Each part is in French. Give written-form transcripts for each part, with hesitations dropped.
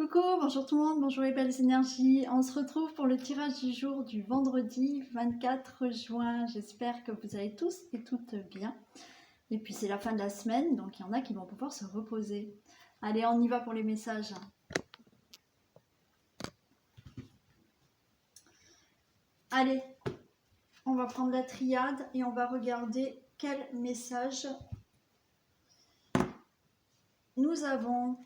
Coucou, bonjour tout le monde, bonjour les belles énergies. On se retrouve pour le tirage du jour du vendredi 24 juin. J'espère que vous allez tous et toutes bien. Et puis c'est la fin de la semaine, donc il y en a qui vont pouvoir se reposer. Allez, on y va pour les messages. Allez, on va prendre la triade et on va regarder quel message nous avons.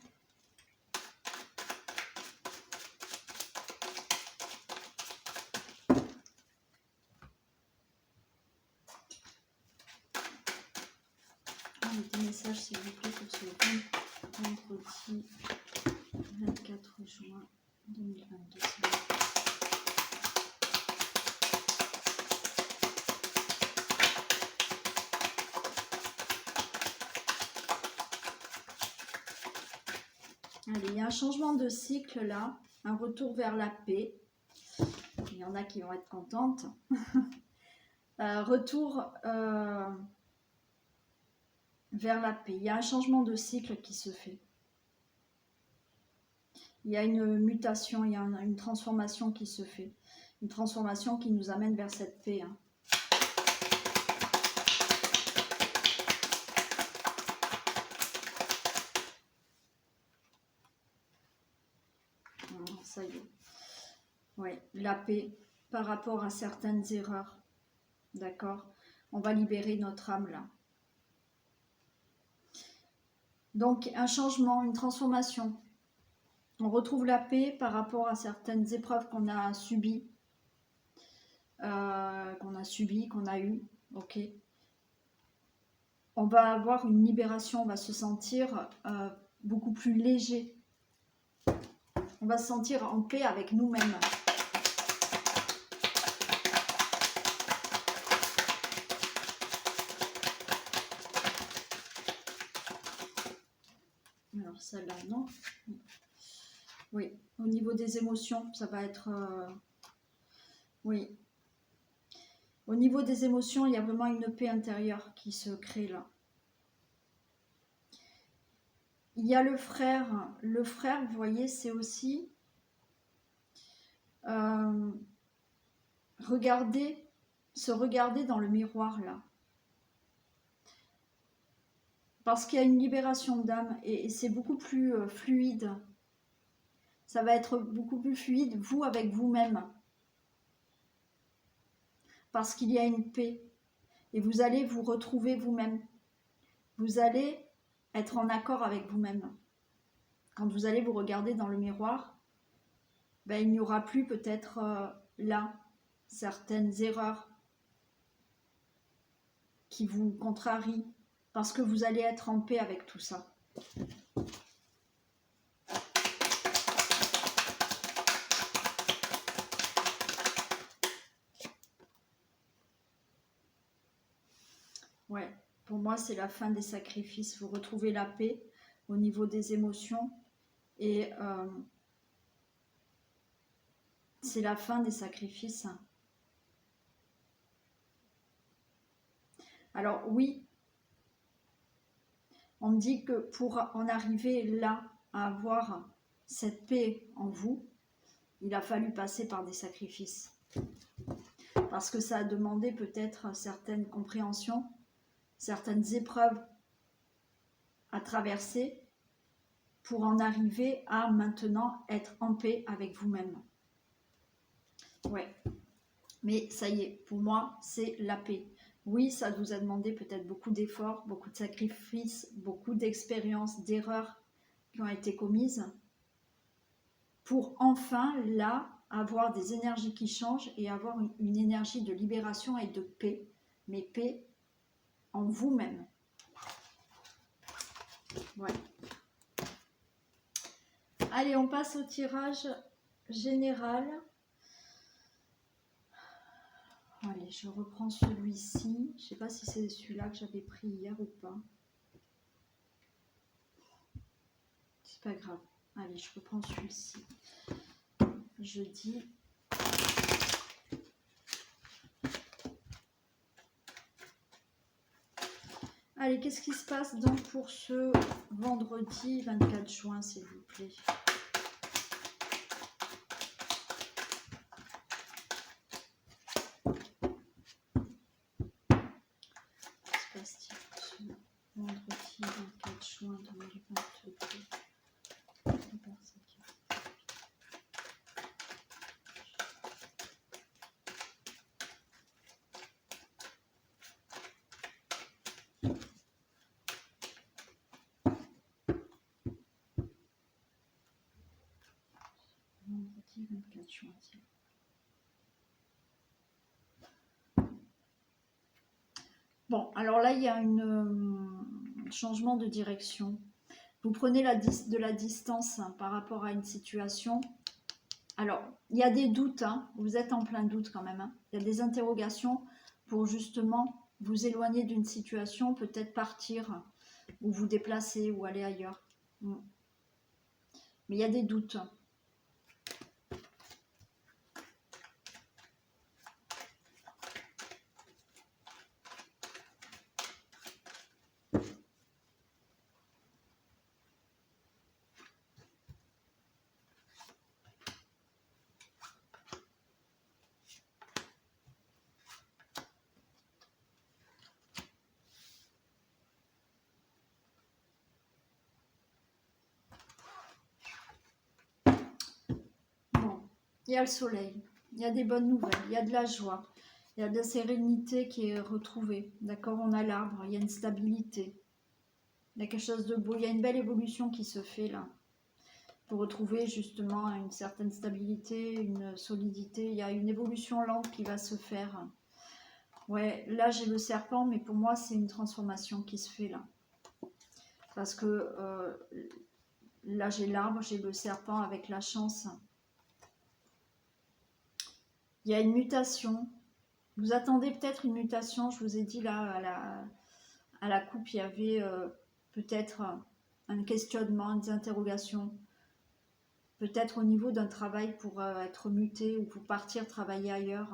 Des messages s'il vous plaît pour ce vendredi 24 juin 2022. Allez, il y a un changement de cycle là, un retour vers la paix. Il y en a qui vont être contentes. Retour vers la paix. Il y a un changement de cycle qui se fait. Il y a une mutation, il y a une transformation qui se fait. Une transformation qui nous amène vers cette paix. Hein. Ça y est. Oui, la paix par rapport à certaines erreurs. D'accord? On va libérer notre âme là. Donc, un changement, une transformation. On retrouve la paix par rapport à certaines épreuves qu'on a subies. Qu'on a eues. Ok. On va avoir une libération, on va se sentir beaucoup plus léger. On va se sentir en paix avec nous-mêmes. Alors celle-là, non. Oui, au niveau des émotions, ça va être... oui. Au niveau des émotions, il y a vraiment une paix intérieure qui se crée là. Il y a le frère. Le frère, vous voyez, c'est aussi... se regarder dans le miroir là. Parce qu'il y a une libération d'âme et c'est beaucoup plus fluide. Ça va être beaucoup plus fluide, vous avec vous-même. Parce qu'il y a une paix. Et vous allez vous retrouver vous-même. Vous allez être en accord avec vous-même. Quand vous allez vous regarder dans le miroir, ben, il n'y aura plus peut-être là certaines erreurs qui vous contrarient. Parce que vous allez être en paix avec tout ça. Ouais, pour moi, c'est la fin des sacrifices. Vous retrouvez la paix au niveau des émotions et c'est la fin des sacrifices. Alors oui, on me dit que pour en arriver là, à avoir cette paix en vous, il a fallu passer par des sacrifices. Parce que ça a demandé peut-être certaines compréhensions, certaines épreuves à traverser pour en arriver à maintenant être en paix avec vous-même. Ouais, mais ça y est, pour moi, c'est la paix. Oui, ça vous a demandé peut-être beaucoup d'efforts, beaucoup de sacrifices, beaucoup d'expériences, d'erreurs qui ont été commises pour enfin, là, avoir des énergies qui changent et avoir une énergie de libération et de paix, mais paix en vous-même. Ouais. Allez, on passe au tirage général. Allez, je reprends celui-ci. Je ne sais pas si c'est celui-là que j'avais pris hier ou pas. C'est pas grave. Allez, je reprends celui-ci. Je dis... Allez, qu'est-ce qui se passe donc pour ce vendredi 24 juin, s'il vous plaît? Mardi 24 juin. Bon, alors là, il y a un changement de direction. Vous prenez de la distance par rapport à une situation. Alors, il y a des doutes, hein, vous êtes en plein doute quand même. Hein. Il y a des interrogations pour justement vous éloigner d'une situation, peut-être partir ou vous déplacer ou aller ailleurs. Mais il y a des doutes. Il y a le soleil, il y a des bonnes nouvelles, il y a de la joie, il y a de la sérénité qui est retrouvée. D'accord, on a l'arbre, il y a une stabilité. Il y a quelque chose de beau, il y a une belle évolution qui se fait là. Pour retrouver justement une certaine stabilité, une solidité. Il y a une évolution lente qui va se faire. Ouais, là j'ai le serpent, mais pour moi c'est une transformation qui se fait là. Parce que là j'ai l'arbre, j'ai le serpent avec la chance. Il y a une mutation. Vous attendez peut-être une mutation. Je vous ai dit là, à la coupe, il y avait peut-être un questionnement, des interrogations. Peut-être au niveau d'un travail pour être muté ou pour partir travailler ailleurs.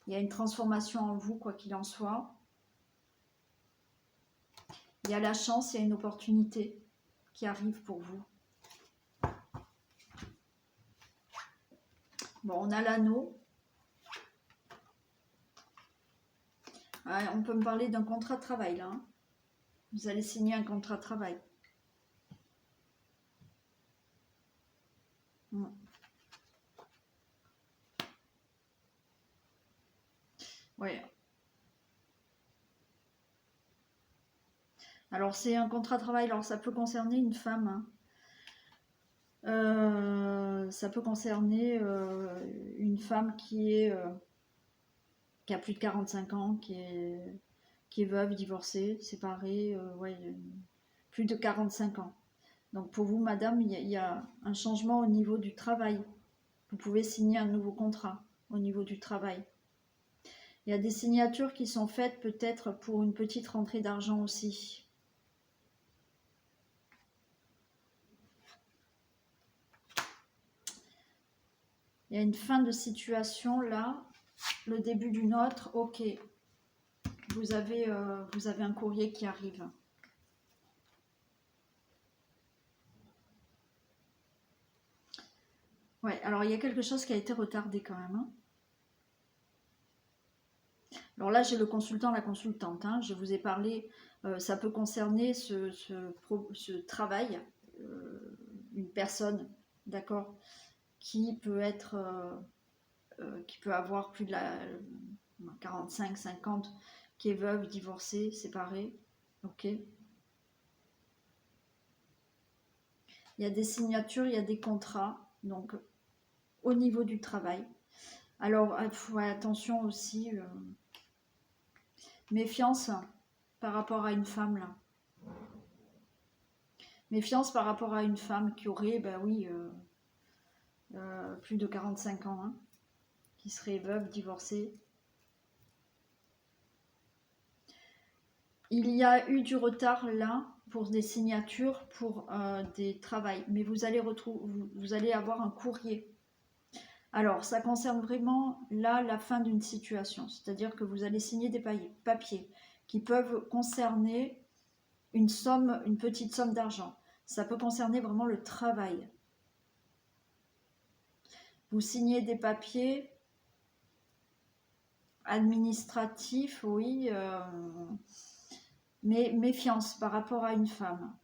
Il y a une transformation en vous, quoi qu'il en soit. Il y a la chance, il y a une opportunité qui arrive pour vous. Bon, on a l'anneau. On peut me parler d'un contrat de travail là. Hein. Vous allez signer un contrat de travail. Ouais. Alors c'est un contrat de travail, alors ça peut concerner une femme. Hein. Ça peut concerner une femme qui a plus de 45 ans, qui est veuve, divorcée, séparée, ouais, plus de 45 ans. Donc pour vous, madame, il y a un changement au niveau du travail. Vous pouvez signer un nouveau contrat au niveau du travail. Il y a des signatures qui sont faites peut-être pour une petite rentrée d'argent aussi. Il y a une fin de situation là, le début d'une autre. Ok, vous avez un courrier qui arrive. Ouais, alors il y a quelque chose qui a été retardé quand même. Hein. Alors là, j'ai le consultant, la consultante. Hein. Je vous ai parlé, ça peut concerner ce travail, une personne, d'accord, qui peut qui peut avoir plus de 45, 50, qui est veuve, divorcée, séparée. Ok. Il y a des signatures, il y a des contrats, donc au niveau du travail. Alors, attention aussi, méfiance par rapport à une femme là. Méfiance par rapport à une femme qui aurait, ben oui, plus de 45 ans, hein, qui serait veuve, divorcée. Il y a eu du retard là pour des signatures, pour des travails, mais vous allez avoir un courrier. Alors, ça concerne vraiment là la fin d'une situation, c'est-à-dire que vous allez signer des papiers qui peuvent concerner une petite somme d'argent. Ça peut concerner vraiment le travail. Vous signez des papiers administratifs, oui, mais méfiance par rapport à une femme.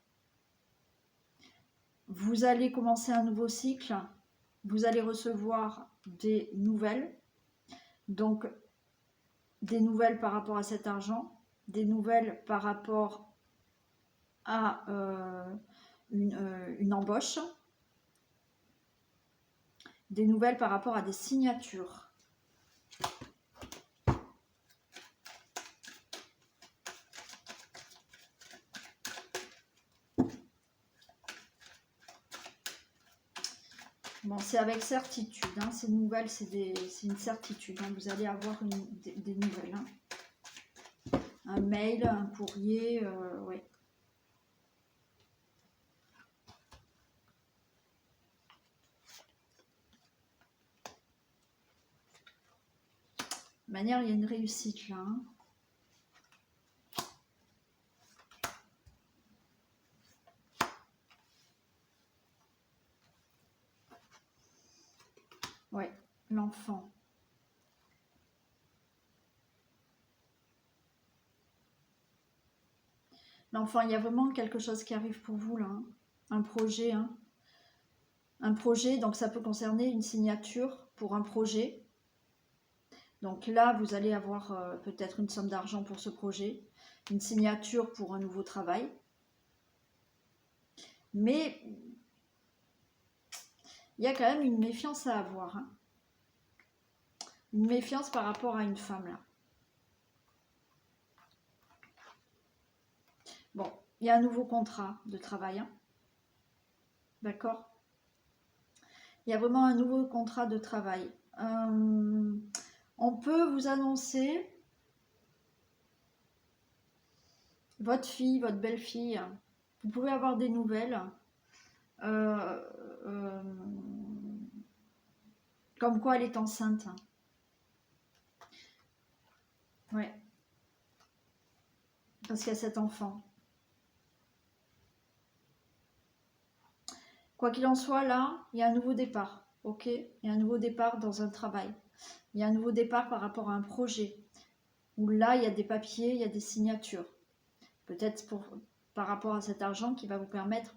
Vous allez commencer un nouveau cycle, vous allez recevoir des nouvelles, donc des nouvelles par rapport à cet argent, des nouvelles par rapport à une embauche. des nouvelles par rapport à des signatures. Bon, c'est avec certitude, hein, ces nouvelles, c'est une certitude. Hein, vous allez avoir des nouvelles. Hein. Un mail, un courrier, ouais. De manière, il y a une réussite là. Hein. Ouais, l'enfant. L'enfant, il y a vraiment quelque chose qui arrive pour vous là. Hein. Un projet. Hein. Un projet, donc ça peut concerner une signature pour un projet. Donc là, vous allez avoir peut-être une somme d'argent pour ce projet, une signature pour un nouveau travail. Mais il y a quand même une méfiance à avoir. Hein. Une méfiance par rapport à une femme là. Bon, il y a un nouveau contrat de travail. Hein. D'accord ? Il y a vraiment un nouveau contrat de travail. On peut vous annoncer votre fille, votre belle-fille. Vous pouvez avoir des nouvelles. Comme quoi elle est enceinte. Ouais. Parce qu'il y a cet enfant. Quoi qu'il en soit, là, il y a un nouveau départ. Ok ? Il y a un nouveau départ dans un travail. Il y a un nouveau départ par rapport à un projet. Où là, il y a des papiers, il y a des signatures. Peut-être par rapport à cet argent qui va vous permettre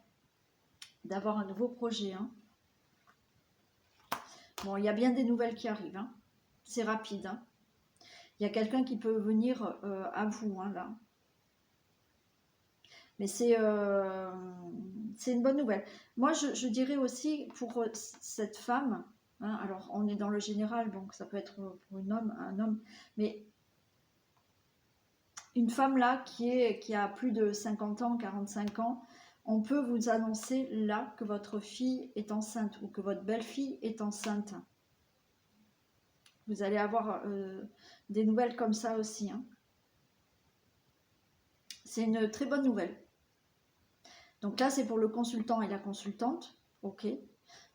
d'avoir un nouveau projet. Hein. Bon, il y a bien des nouvelles qui arrivent. Hein. C'est rapide. Hein. Il y a quelqu'un qui peut venir à vous, hein, là. Mais c'est une bonne nouvelle. Moi, je dirais aussi pour cette femme, hein, alors on est dans le général, donc ça peut être pour un homme, mais une femme là qui a plus de 50 ans, 45 ans, on peut vous annoncer là que votre fille est enceinte ou que votre belle-fille est enceinte. Vous allez avoir des nouvelles comme ça aussi. Hein. C'est une très bonne nouvelle. Donc là, c'est pour le consultant et la consultante. Ok.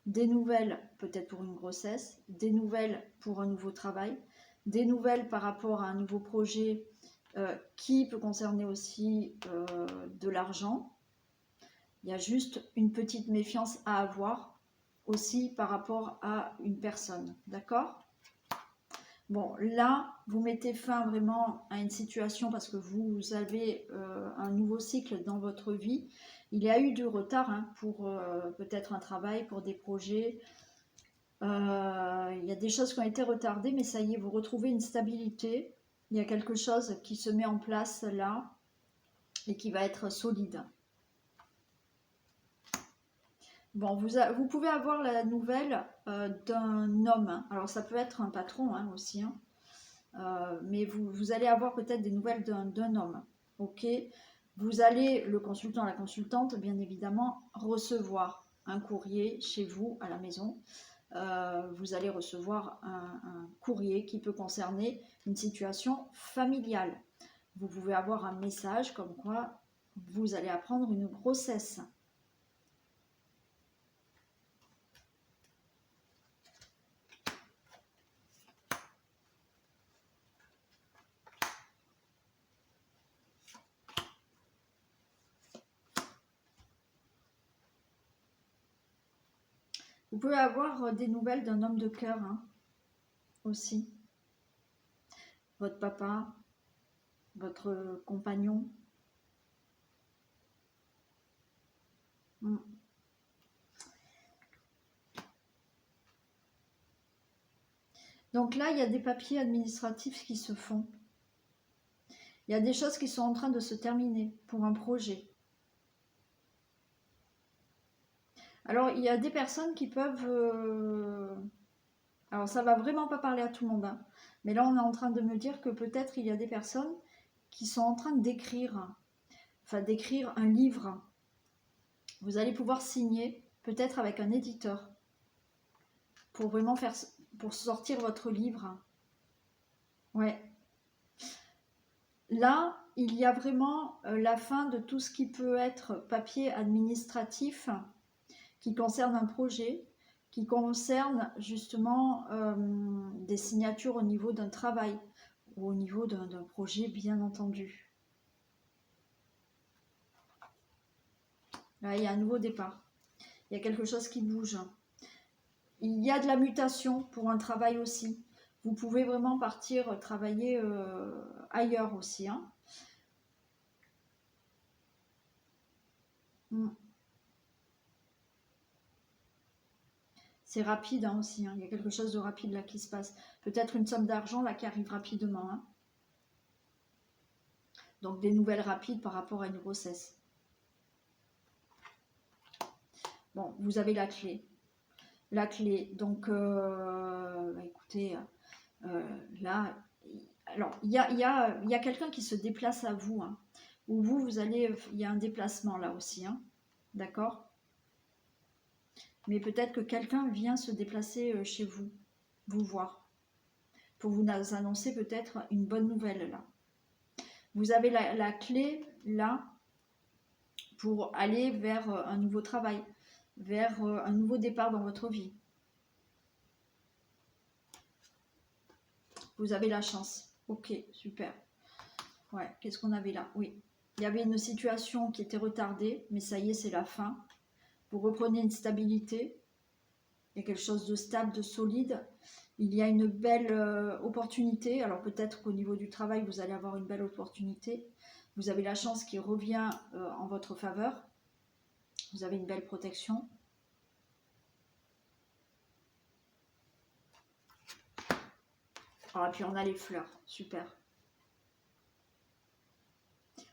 Des nouvelles peut-être pour une grossesse, des nouvelles pour un nouveau travail, des nouvelles par rapport à un nouveau projet qui peut concerner aussi de l'argent. Il y a juste une petite méfiance à avoir aussi par rapport à une personne. D'accord ? Bon, là, vous mettez fin vraiment à une situation parce que vous avez un nouveau cycle dans votre vie. Il y a eu du retard hein, pour peut-être un travail, pour des projets. Il y a des choses qui ont été retardées, mais ça y est, vous retrouvez une stabilité. Il y a quelque chose qui se met en place là et qui va être solide. Bon, vous pouvez avoir la nouvelle d'un homme. Hein. Alors, ça peut être un patron hein, aussi. Hein. Mais vous allez avoir peut-être des nouvelles d'un homme. Ok ? Vous allez, le consultant, la consultante, bien évidemment, recevoir un courrier chez vous, à la maison. Vous allez recevoir un courrier qui peut concerner une situation familiale. Vous pouvez avoir un message comme quoi vous allez apprendre une grossesse. Vous pouvez avoir des nouvelles d'un homme de cœur hein, aussi. Votre papa, votre compagnon. Donc là, il y a des papiers administratifs qui se font. Il y a des choses qui sont en train de se terminer pour un projet. Alors, il y a des personnes qui peuvent... Alors, ça va vraiment pas parler à tout le monde, hein. Mais là, on est en train de me dire que peut-être il y a des personnes qui sont en train d'écrire, enfin d'écrire un livre. Vous allez pouvoir signer, peut-être avec un éditeur, pour vraiment faire, pour sortir votre livre. Ouais. Là, il y a vraiment la fin de tout ce qui peut être papier administratif qui concerne un projet, qui concerne justement des signatures au niveau d'un travail ou au niveau d'un projet, bien entendu. Là, il y a un nouveau départ. Il y a quelque chose qui bouge. Il y a de la mutation pour un travail aussi. Vous pouvez vraiment partir travailler ailleurs aussi, hein. C'est rapide, hein, aussi, hein. Il y a quelque chose de rapide là qui se passe. Peut-être une somme d'argent là qui arrive rapidement, hein. Donc des nouvelles rapides par rapport à une grossesse. Bon, vous avez la clé. La clé, donc écoutez, là, alors il y a quelqu'un qui se déplace à vous, hein, ou vous allez, il y a un déplacement là aussi, hein, d'accord? Mais peut-être que quelqu'un vient se déplacer chez vous, vous voir, pour vous annoncer peut-être une bonne nouvelle là. Vous avez la clé là pour aller vers un nouveau travail, vers un nouveau départ dans votre vie. Vous avez la chance. Ok, super. Ouais, qu'est-ce qu'on avait là? Oui, il y avait une situation qui était retardée, mais ça y est, c'est la fin. Vous reprenez une stabilité. Il y a quelque chose de stable, de solide. Il y a une belle opportunité. Alors peut-être qu'au niveau du travail, vous allez avoir une belle opportunité. Vous avez la chance qui revient en votre faveur. Vous avez une belle protection. Ah, et puis on a les fleurs. Super.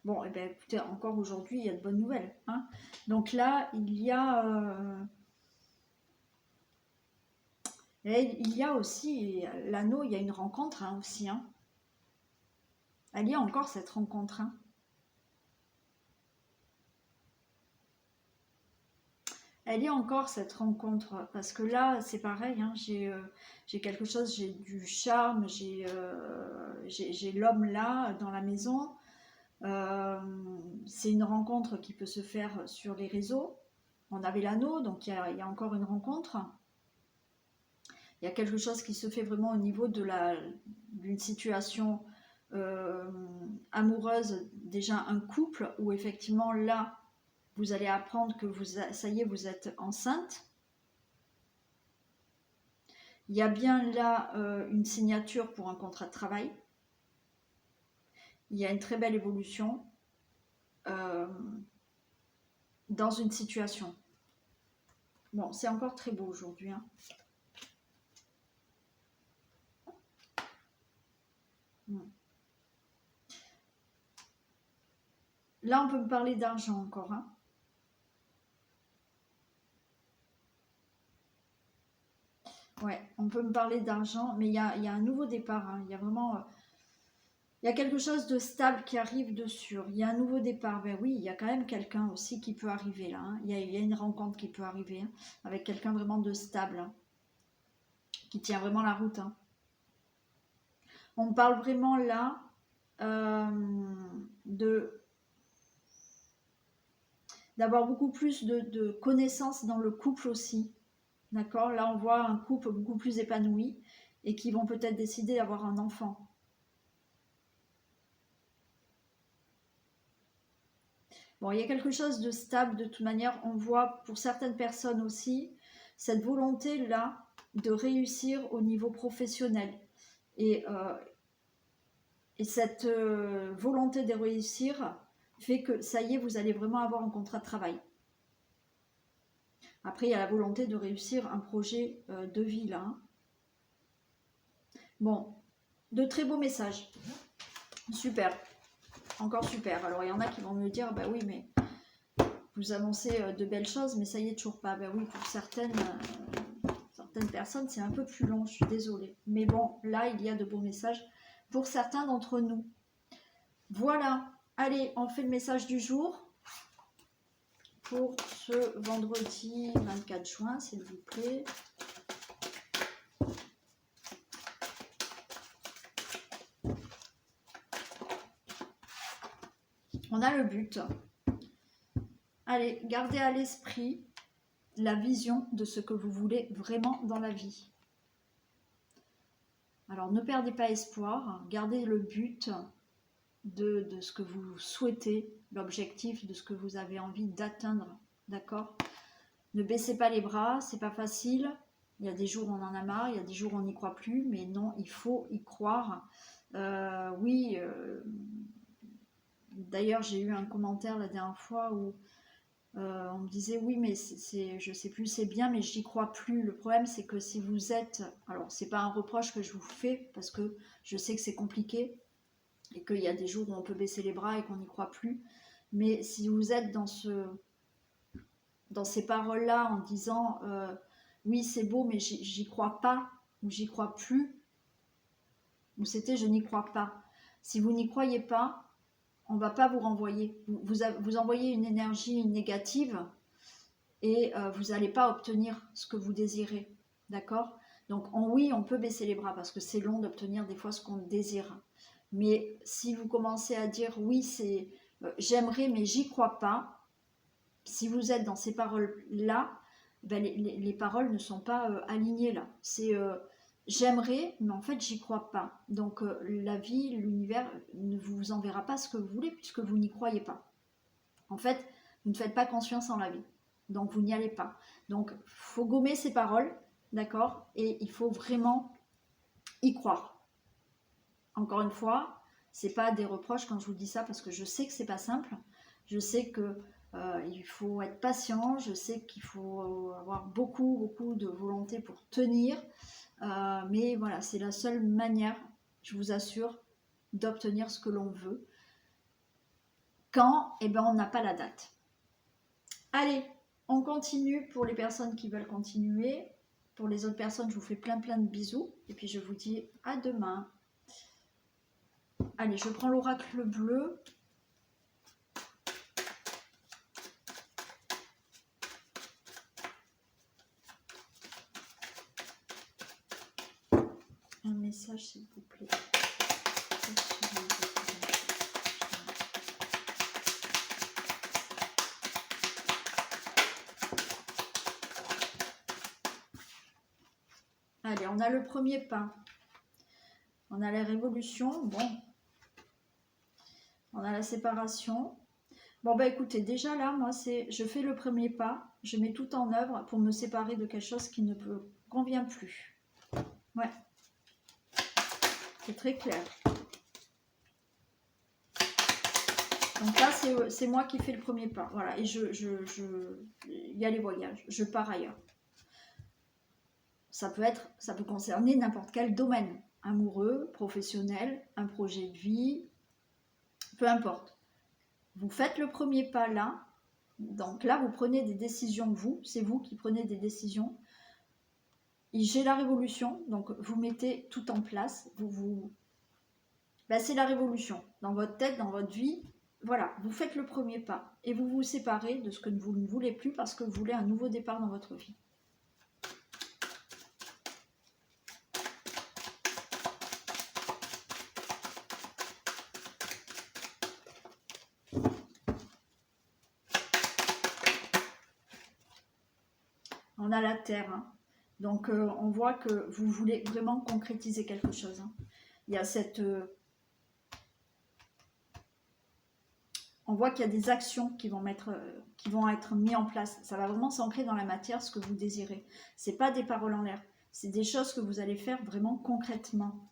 Bon, et bien écoutez, encore aujourd'hui, il y a de bonnes nouvelles, hein. Donc là, il y a aussi l'anneau, il y a une rencontre, hein, aussi, hein. Il y a encore cette rencontre, hein. Elle est encore cette rencontre, parce que là, c'est pareil, hein, j'ai quelque chose, j'ai du charme, j'ai l'homme là, dans la maison. C'est une rencontre qui peut se faire sur les réseaux. On avait l'anneau, donc il y a encore une rencontre. Il y a quelque chose qui se fait vraiment au niveau d'une situation amoureuse, déjà un couple, où effectivement là, vous allez apprendre que ça y est, vous êtes enceinte. Il y a bien là une signature pour un contrat de travail. Il y a une très belle évolution dans une situation. Bon, c'est encore très beau aujourd'hui, hein. Là, on peut me parler d'argent encore, hein. Ouais, on peut me parler d'argent, mais il y a un nouveau départ, hein. Il y a vraiment... il y a quelque chose de stable qui arrive de sûr. Il y a un nouveau départ. Ben oui, il y a quand même quelqu'un aussi qui peut arriver là, hein. Il y a une rencontre qui peut arriver, hein, avec quelqu'un vraiment de stable, hein, qui tient vraiment la route, hein. On me parle vraiment là d'avoir beaucoup plus de connaissances dans le couple aussi. D'accord? Là, on voit un couple beaucoup plus épanoui et qui vont peut-être décider d'avoir un enfant. Bon, il y a quelque chose de stable de toute manière. On voit pour certaines personnes aussi cette volonté-là de réussir au niveau professionnel. Et cette volonté de réussir fait que ça y est, vous allez vraiment avoir un contrat de travail. Après, il y a la volonté de réussir un projet de vie là, hein. Bon, de très beaux messages. Super. Encore super. Alors, il y en a qui vont me dire, bah oui, mais vous annoncer de belles choses, mais ça y est, toujours pas. Ben oui, pour certaines personnes, c'est un peu plus long, je suis désolée. Mais bon, là, il y a de beaux messages pour certains d'entre nous. Voilà, allez, on fait le message du jour pour ce vendredi 24 juin, s'il vous plaît. On a le but. Allez, gardez à l'esprit la vision de ce que vous voulez vraiment dans la vie. Alors, ne perdez pas espoir, gardez le but de ce que vous souhaitez, l'objectif de ce que vous avez envie d'atteindre, d'accord? Ne baissez pas les bras, c'est pas facile. Il y a des jours où on en a marre, il y a des jours où on n'y croit plus, mais non, il faut y croire. Oui, d'ailleurs, j'ai eu un commentaire la dernière fois où on me disait oui, mais je sais plus, c'est bien, mais j'y crois plus. Le problème, c'est que si vous êtes, alors c'est pas un reproche que je vous fais parce que je sais que c'est compliqué et qu'il y a des jours où on peut baisser les bras et qu'on n'y croit plus. Mais si vous êtes dans ces paroles-là en disant oui, c'est beau, mais j'y crois pas ou j'y crois plus, ou c'était je n'y crois pas. Si vous n'y croyez pas, on ne va pas vous renvoyer. Vous envoyez une énergie négative et vous n'allez pas obtenir ce que vous désirez. D'accord? Donc oui, on peut baisser les bras parce que c'est long d'obtenir des fois ce qu'on désire. Mais si vous commencez à dire oui, c'est j'aimerais mais j'y crois pas, si vous êtes dans ces paroles-là, ben les paroles ne sont pas alignées là. C'est j'aimerais, mais en fait, j'y crois pas. Donc, la vie, l'univers ne vous enverra pas ce que vous voulez puisque vous n'y croyez pas. En fait, vous ne faites pas confiance en la vie. Donc, vous n'y allez pas. Donc, il faut gommer ces paroles, d'accord? Et il faut vraiment y croire. Encore une fois, c'est pas des reproches quand je vous dis ça parce que je sais que c'est pas simple. Je sais que il faut être patient. Je sais qu'il faut avoir beaucoup de volonté pour tenir. Mais voilà, c'est la seule manière, je vous assure, d'obtenir ce que l'on veut. Quand? Eh bien, on n'a pas la date. Allez, on continue pour les personnes qui veulent continuer. Pour les autres personnes, je vous fais plein de bisous. Et puis, je vous dis à demain. Allez, je prends l'oracle bleu. Un message, s'il vous plaît. Allez, on a le premier pas. On a la révolution. Bon. On a la séparation. Bon, bah écoutez, déjà là, moi, je fais le premier pas. Je mets tout en œuvre pour me séparer de quelque chose qui ne me convient plus. Ouais. C'est très clair. Donc là, c'est moi qui fais le premier pas. Voilà. Et il y a les voyages. Je pars ailleurs. Ça peut concerner n'importe quel domaine. Amoureux, professionnel, un projet de vie, peu importe. Vous faites le premier pas là. Donc là, vous prenez des décisions, c'est vous qui prenez des décisions. J'ai la révolution, donc vous mettez tout en place. Ben, c'est la révolution. Dans votre tête, dans votre vie, voilà, vous faites le premier pas. Et vous vous séparez de ce que vous ne voulez plus parce que vous voulez un nouveau départ dans votre vie. On a la terre, hein. Donc on voit que vous voulez vraiment concrétiser quelque chose. Hein. Il y a on voit qu'il y a des actions qui vont être mises en place. Ça va vraiment s'ancrer dans la matière, ce que vous désirez. Ce n'est pas des paroles en l'air. C'est des choses que vous allez faire vraiment concrètement.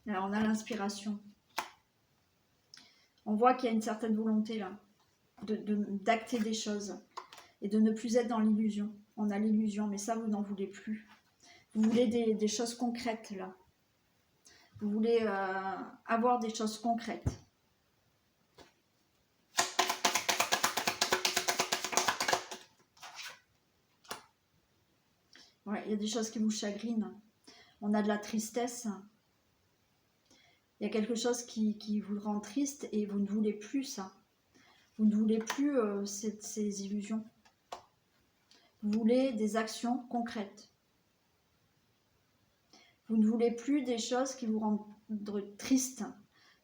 Alors on a l'inspiration. On voit qu'il y a une certaine volonté là, d'acter des choses et de ne plus être dans l'illusion. On a l'illusion, mais ça, vous n'en voulez plus. Vous voulez des choses concrètes là. Vous voulez avoir des choses concrètes. Ouais, il y a des choses qui vous chagrinent. On a de la tristesse. Il y a quelque chose qui vous rend triste et vous ne voulez plus ça. Vous ne voulez plus ces illusions. Vous voulez des actions concrètes. Vous ne voulez plus des choses qui vous rendent triste.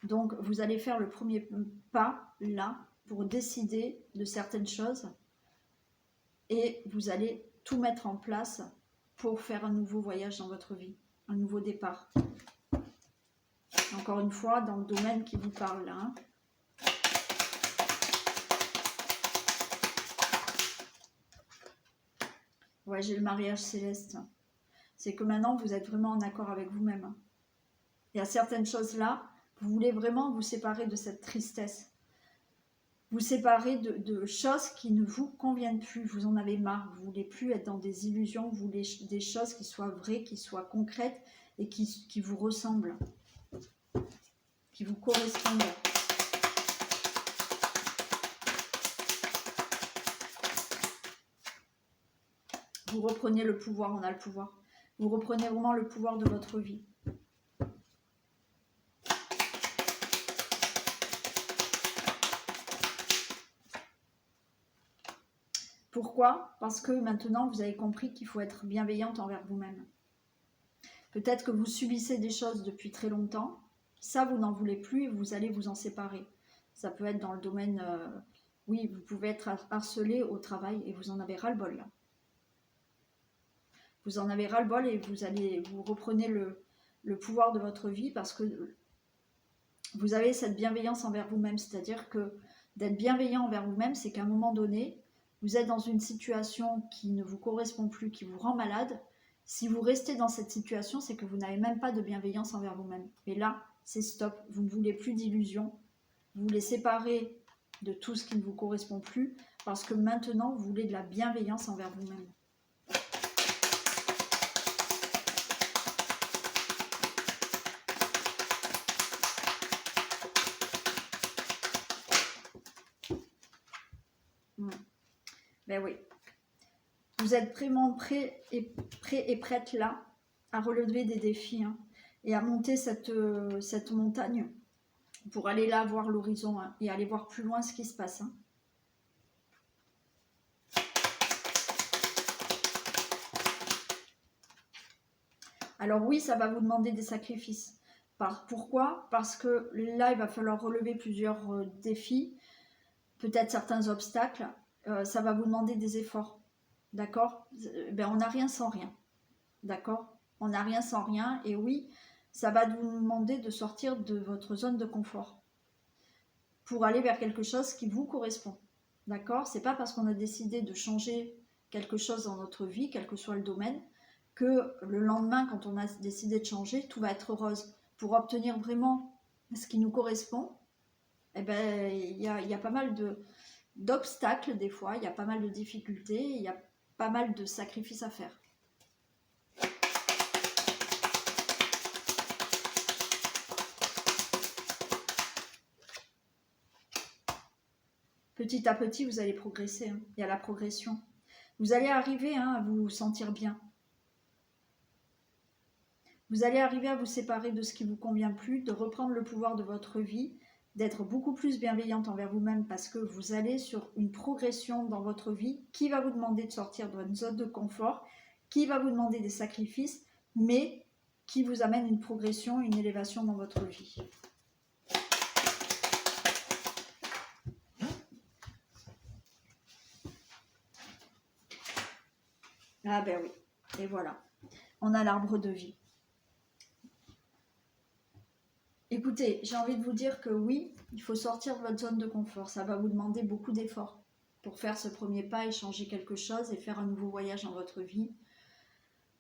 Donc, vous allez faire le premier pas là pour décider de certaines choses et vous allez tout mettre en place pour faire un nouveau voyage dans votre vie, un nouveau départ. Encore une fois, dans le domaine qui vous parle là. Hein. Ouais, j'ai le mariage céleste. C'est que maintenant, vous êtes vraiment en accord avec vous-même. Il y a certaines choses là, vous voulez vraiment vous séparer de cette tristesse. Vous séparer de choses qui ne vous conviennent plus. Vous en avez marre. Vous ne voulez plus être dans des illusions. Vous voulez des choses qui soient vraies, qui soient concrètes et qui vous ressemblent. Qui vous correspondent. Vous reprenez le pouvoir, on a le pouvoir. Vous reprenez vraiment le pouvoir de votre vie. Pourquoi? Parce que maintenant, vous avez compris qu'il faut être bienveillante envers vous-même. Peut-être que vous subissez des choses depuis très longtemps. Ça, vous n'en voulez plus et vous allez vous en séparer. Ça peut être dans le domaine... oui, vous pouvez être harcelé au travail et vous en avez ras-le-bol là. Vous en avez ras-le-bol et vous reprenez le pouvoir de votre vie parce que vous avez cette bienveillance envers vous-même. C'est-à-dire que d'être bienveillant envers vous-même, c'est qu'à un moment donné, vous êtes dans une situation qui ne vous correspond plus, qui vous rend malade. Si vous restez dans cette situation, c'est que vous n'avez même pas de bienveillance envers vous-même. Et là, c'est stop. Vous ne voulez plus d'illusions. Vous voulez séparer de tout ce qui ne vous correspond plus parce que maintenant, vous voulez de la bienveillance envers vous-même. Ben oui. Vous êtes vraiment prêt et prête là à relever des défis hein, et à monter cette montagne pour aller là voir l'horizon hein, et aller voir plus loin ce qui se passe. Hein. Alors oui, ça va vous demander des sacrifices. Pourquoi? Parce que là, il va falloir relever plusieurs défis, peut-être certains obstacles. Ça va vous demander des efforts. D'accord? Ben, on n'a rien sans rien. D'accord? On n'a rien sans rien. Et oui, ça va vous demander de sortir de votre zone de confort pour aller vers quelque chose qui vous correspond. D'accord? C'est pas parce qu'on a décidé de changer quelque chose dans notre vie, quel que soit le domaine, que le lendemain, quand on a décidé de changer, tout va être rose. Pour obtenir vraiment ce qui nous correspond, eh ben, il y a pas mal d'obstacles des fois, il y a pas mal de difficultés, il y a pas mal de sacrifices à faire. Petit à petit, vous allez progresser. Hein. Il y a la progression. Vous allez arriver hein, à vous sentir bien. Vous allez arriver à vous séparer de ce qui ne vous convient plus, de reprendre le pouvoir de votre vie, d'être beaucoup plus bienveillante envers vous-même parce que vous allez sur une progression dans votre vie qui va vous demander de sortir de votre zone de confort, qui va vous demander des sacrifices, mais qui vous amène une progression, une élévation dans votre vie. Ah ben oui, et voilà, on a l'arbre de vie. Écoutez, j'ai envie de vous dire que oui, il faut sortir de votre zone de confort. Ça va vous demander beaucoup d'efforts pour faire ce premier pas et changer quelque chose et faire un nouveau voyage dans votre vie.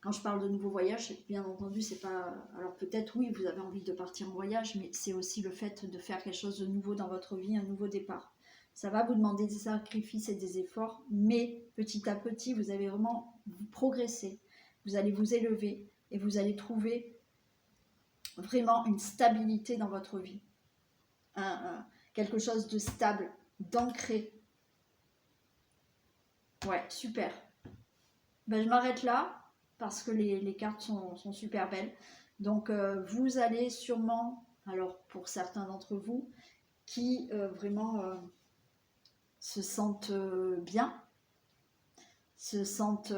Quand je parle de nouveau voyage, bien entendu, c'est pas... Alors peut-être oui, vous avez envie de partir en voyage, mais c'est aussi le fait de faire quelque chose de nouveau dans votre vie, un nouveau départ. Ça va vous demander des sacrifices et des efforts, mais petit à petit, vous allez vraiment progresser. Vous allez vous élever et vous allez trouver vraiment une stabilité dans votre vie. Quelque chose de stable, d'ancré. Ouais, super. Ben, je m'arrête là parce que les cartes sont super belles. Donc, vous allez sûrement, alors pour certains d'entre vous, qui vraiment se sentent bien, se sentent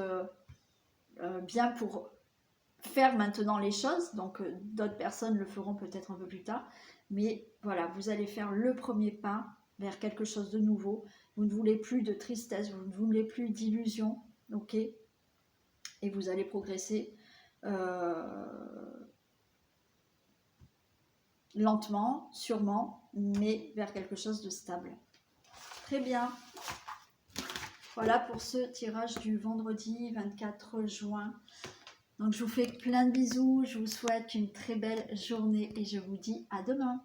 bien pour faire maintenant les choses. Donc, d'autres personnes le feront peut-être un peu plus tard. Mais voilà, vous allez faire le premier pas vers quelque chose de nouveau. Vous ne voulez plus de tristesse, vous ne voulez plus d'illusions, ok? Et vous allez progresser lentement, sûrement, mais vers quelque chose de stable. Très bien. Voilà pour ce tirage du vendredi 24 juin. Donc je vous fais plein de bisous, je vous souhaite une très belle journée et je vous dis à demain.